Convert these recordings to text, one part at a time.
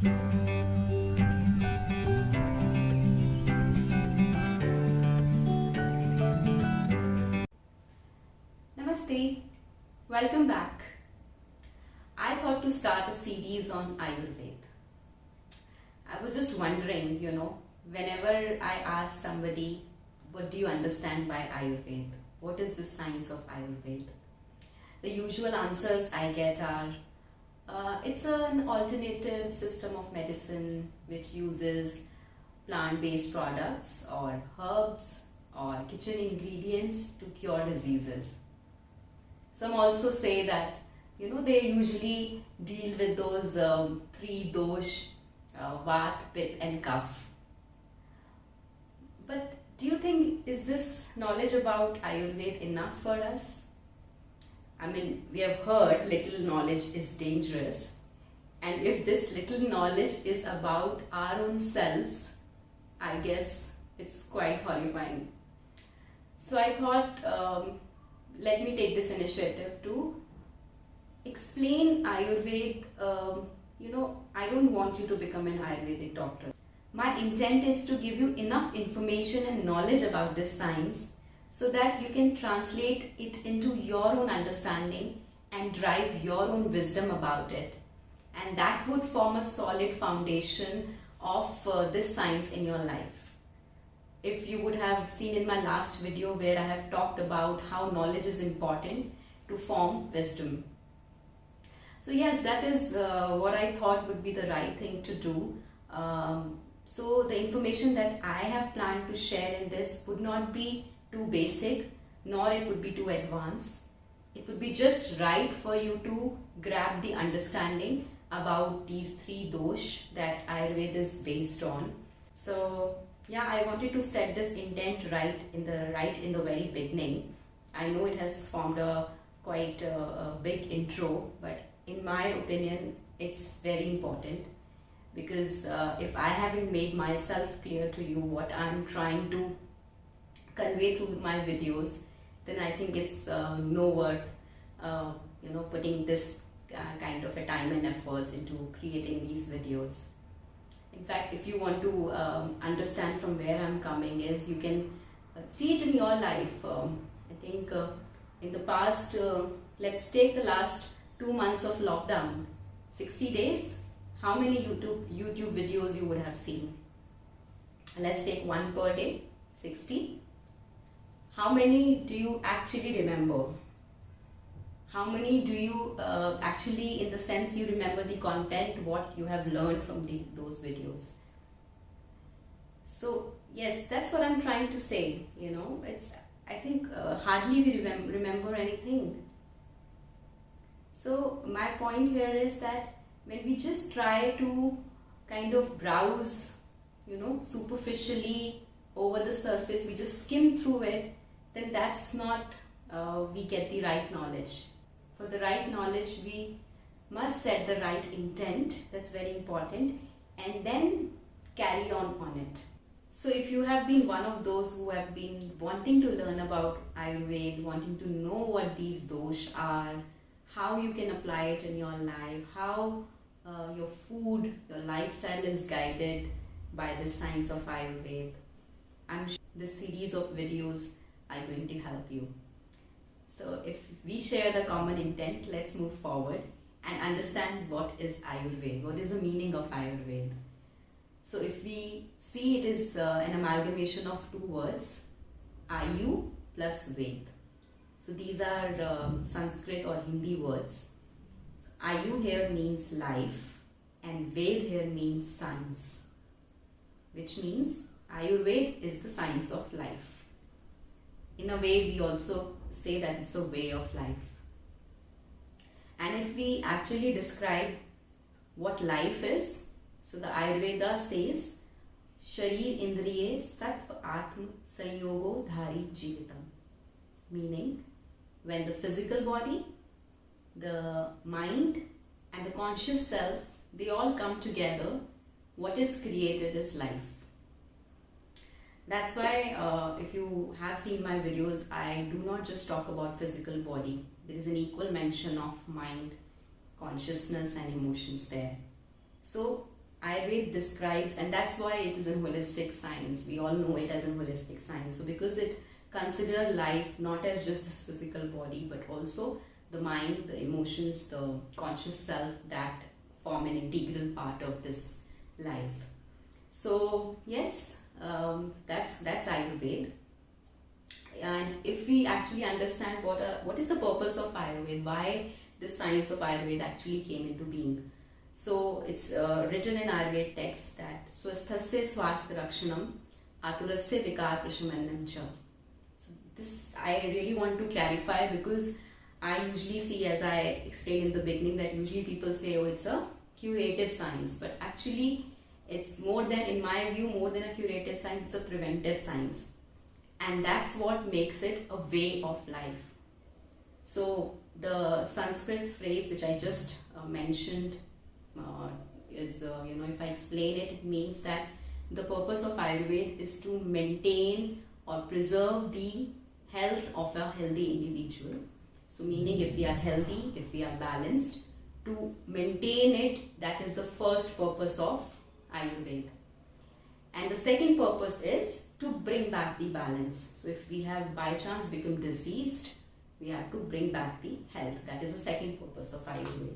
Namaste, welcome back. I thought to start a series on Ayurveda. I was just wondering, whenever I ask somebody, what do you understand by Ayurveda? What is the science of Ayurveda? The usual answers I get are, it's an alternative system of medicine which uses plant-based products or herbs or kitchen ingredients to cure diseases. Some also say that, they usually deal with those three dosh, Vata, Pitta and Kapha. But do you think, is this knowledge about Ayurveda enough for us? I mean, we have heard little knowledge is dangerous. And if this little knowledge is about our own selves, I guess it's quite horrifying. So I thought, let me take this initiative to explain Ayurveda. I don't want you to become an Ayurvedic doctor. My intent is to give you enough information and knowledge about this science so that you can translate it into your own understanding and drive your own wisdom about it. And that would form a solid foundation of this science in your life. If you would have seen in my last video where I have talked about how knowledge is important to form wisdom. So yes, that is what I thought would be the right thing to do. So the information that I have planned to share in this would not be too basic, nor it would be too advanced. It would be just right for you to grab the understanding about these three dosh that Ayurveda is based on. So yeah, I wanted to set this intent right in the very beginning. I know it has formed quite a big intro, but in my opinion, it's very important because if I haven't made myself clear to you what I'm trying to convey through my videos, then I think it's no worth putting this kind of a time and efforts into creating these videos. In fact, if you want to understand from where I'm coming is, you can see it in your life. I think in the past, let's take the last 2 months of lockdown, 60 days, how many YouTube videos you would have seen? Let's take one per day, 60. How many do you actually remember? How many do you actually, in the sense you remember the content, what you have learned from those videos? So yes, that's what I'm trying to say. I think hardly we remember anything. So my point here is that when we just try to kind of browse, superficially over the surface, we just skim through it, then that's not, we get the right knowledge. For the right knowledge, we must set the right intent, that's very important, and then carry on it. So if you have been one of those who have been wanting to learn about Ayurveda, wanting to know what these doshas are, how you can apply it in your life, how your food, your lifestyle is guided by the science of Ayurveda, I'm sure this series of videos are going to help you. So if we share the common intent, let's move forward and understand what is Ayurveda, what is the meaning of Ayurveda. So if we see, it is an amalgamation of two words, Ayu plus Ved. So these are Sanskrit or Hindi words. So Ayu here means life and Ved here means science, which means Ayurveda is the science of life. In a way, we also say that it's a way of life. And if we actually describe what life is, so the Ayurveda says, Sharir Indriye Sattva Atma Sanyogo Dhari Jivitam. Meaning, when the physical body, the mind and the conscious self, they all come together, what is created is life. That's why if you have seen my videos, I do not just talk about physical body. There is an equal mention of mind, consciousness and emotions there. So Ayurveda describes, and that's why it is a holistic science. We all know it as a holistic science. So because it considers life not as just this physical body, but also the mind, the emotions, the conscious self that form an integral part of this life. So yes, that's Ayurveda. And if we actually understand what is the purpose of Ayurveda, why the science of Ayurveda actually came into being. So it's written in Ayurveda text that swasthasya swasthya rakshanam aturasya vikar prashamannam cha. So this I really want to clarify, because I usually see, as I explained in the beginning, that usually people say, oh, it's a curative science, but actually it's more than, in my view, more than a curative science, it's a preventive science. And that's what makes it a way of life. So the Sanskrit phrase which I just mentioned is, if I explain it, it means that the purpose of Ayurveda is to maintain or preserve the health of a healthy individual. So meaning, if we are healthy, if we are balanced, to maintain it, that is the first purpose of Ayurveda. And the second purpose is to bring back the balance. So if we have by chance become diseased, we have to bring back the health. That is the second purpose of Ayurveda.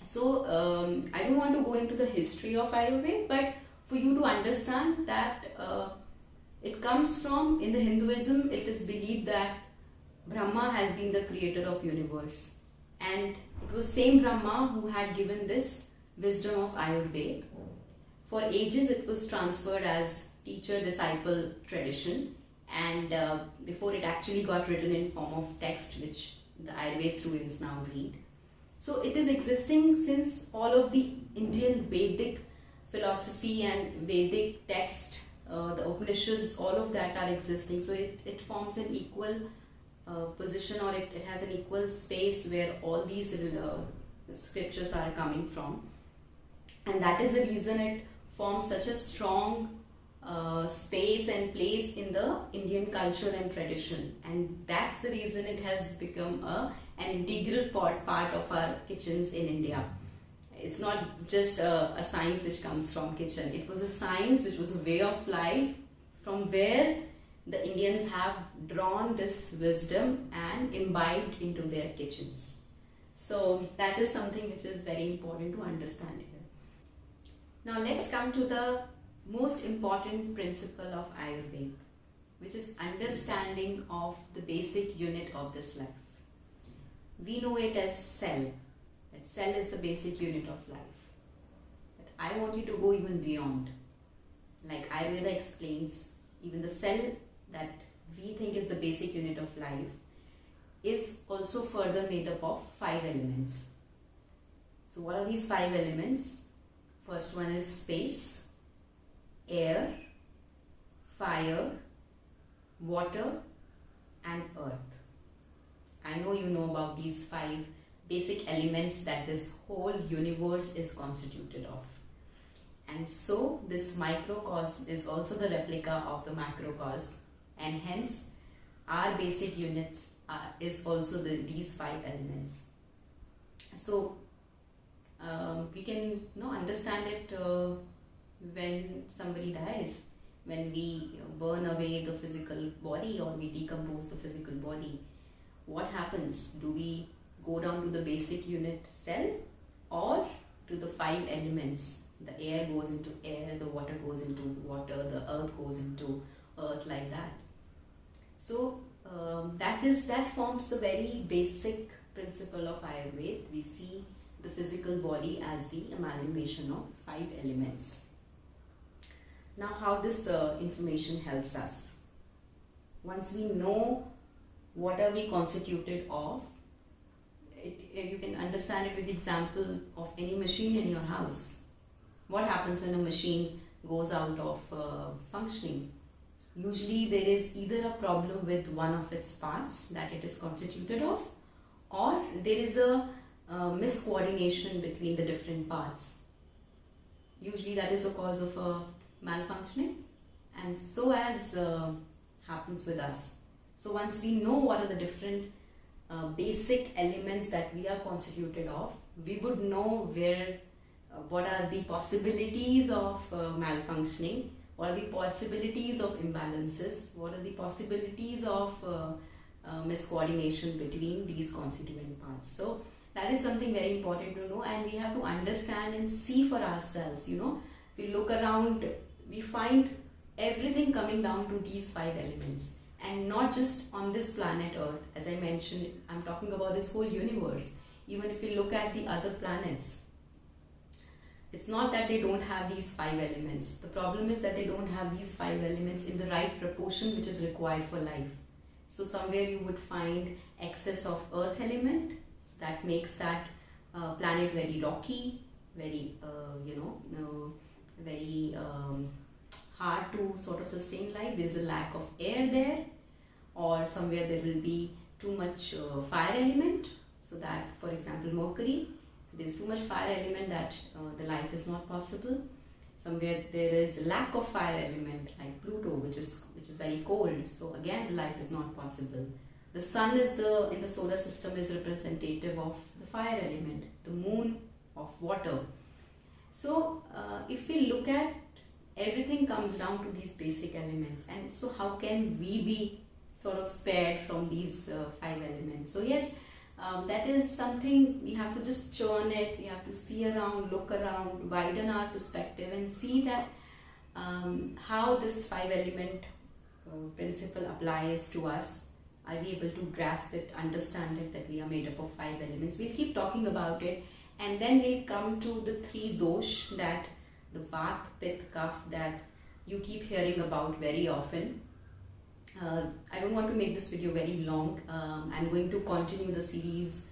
So I don't want to go into the history of Ayurveda, but for you to understand that it comes from, in the Hinduism, it is believed that Brahma has been the creator of universe, and it was same Brahma who had given this wisdom of Ayurveda. For ages it was transferred as teacher-disciple tradition, and before it actually got written in form of text which the Ayurveda students now read. So it is existing since all of the Indian Vedic philosophy and Vedic text, the Upanishads, all of that are existing. So it forms an equal position, or it has an equal space where all these scriptures are coming from. And that is the reason it forms such a strong space and place in the Indian culture and tradition, and that's the reason it has become an integral part of our kitchens in India. It's not just a science which comes from kitchen. It was a science which was a way of life, from where the Indians have drawn this wisdom and imbibed into their kitchens. So that is something which is very important to understand here. Now let's come to the most important principle of Ayurveda, which is understanding of the basic unit of this life. We know it as cell. That cell is the basic unit of life. But I want you to go even beyond. Like Ayurveda explains, even the cell that we think is the basic unit of life is also further made up of 5 elements. So what are these 5 elements? First one is space, air, fire, water and earth. I know you know about these 5 basic elements that this whole universe is constituted of. And so this microcosm is also the replica of the macrocosm, and hence our basic units is also these 5 elements. So we can understand it when somebody dies, when we burn away the physical body or we decompose the physical body. What happens? Do we go down to the basic unit cell or to the 5 elements? The air goes into air, the water goes into water, the earth goes into earth, like that. So that forms the very basic principle of Ayurveda. We see the physical body as the amalgamation of 5 elements. Now how this information helps us? Once we know what are we constituted of, you can understand it with the example of any machine in your house. What happens when a machine goes out of functioning? Usually there is either a problem with one of its parts that it is constituted of, or there is a miscoordination between the different parts. Usually that is the cause of a malfunctioning, and so as happens with us. So once we know what are the different basic elements that we are constituted of, we would know where what are the possibilities of malfunctioning, what are the possibilities of imbalances, what are the possibilities of miscoordination between these constituent parts. So that is something very important to know, and we have to understand and see for ourselves. If we look around, we find everything coming down to these 5 elements, and not just on this planet Earth. As I mentioned, I'm talking about this whole universe. Even if we look at the other planets, it's not that they don't have these 5 elements. The problem is that they don't have these 5 elements in the right proportion which is required for life. So somewhere you would find excess of earth element, so that makes that planet very rocky, very very hard to sort of sustain life. There is a lack of air there, or somewhere there will be too much fire element, so that, for example, Mercury, so there is too much fire element that the life is not possible. Somewhere there is lack of fire element, like Pluto, which is very cold, so again the life is not possible. The sun is in the solar system is representative of the fire element, the moon of water. So if we look at, everything comes down to these basic elements, and so how can we be sort of spared from these 5 elements? So yes, that is something we have to just churn it, we have to see around, look around, widen our perspective and see that how this 5 element principle applies to us. Are we able to grasp it, understand it, that we are made up of 5 elements? We'll keep talking about it, and then we'll come to the 3 dosh, that the Vata, Pitta, Kapha, that you keep hearing about very often. I don't want to make this video very long. I'm going to continue the series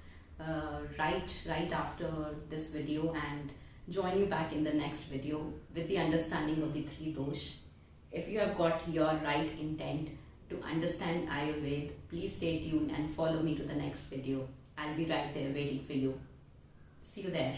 right after this video and join you back in the next video with the understanding of the 3 dosh. If you have got your right intent to understand Ayurveda, please stay tuned and follow me to the next video. I'll be right there waiting for you. See you there.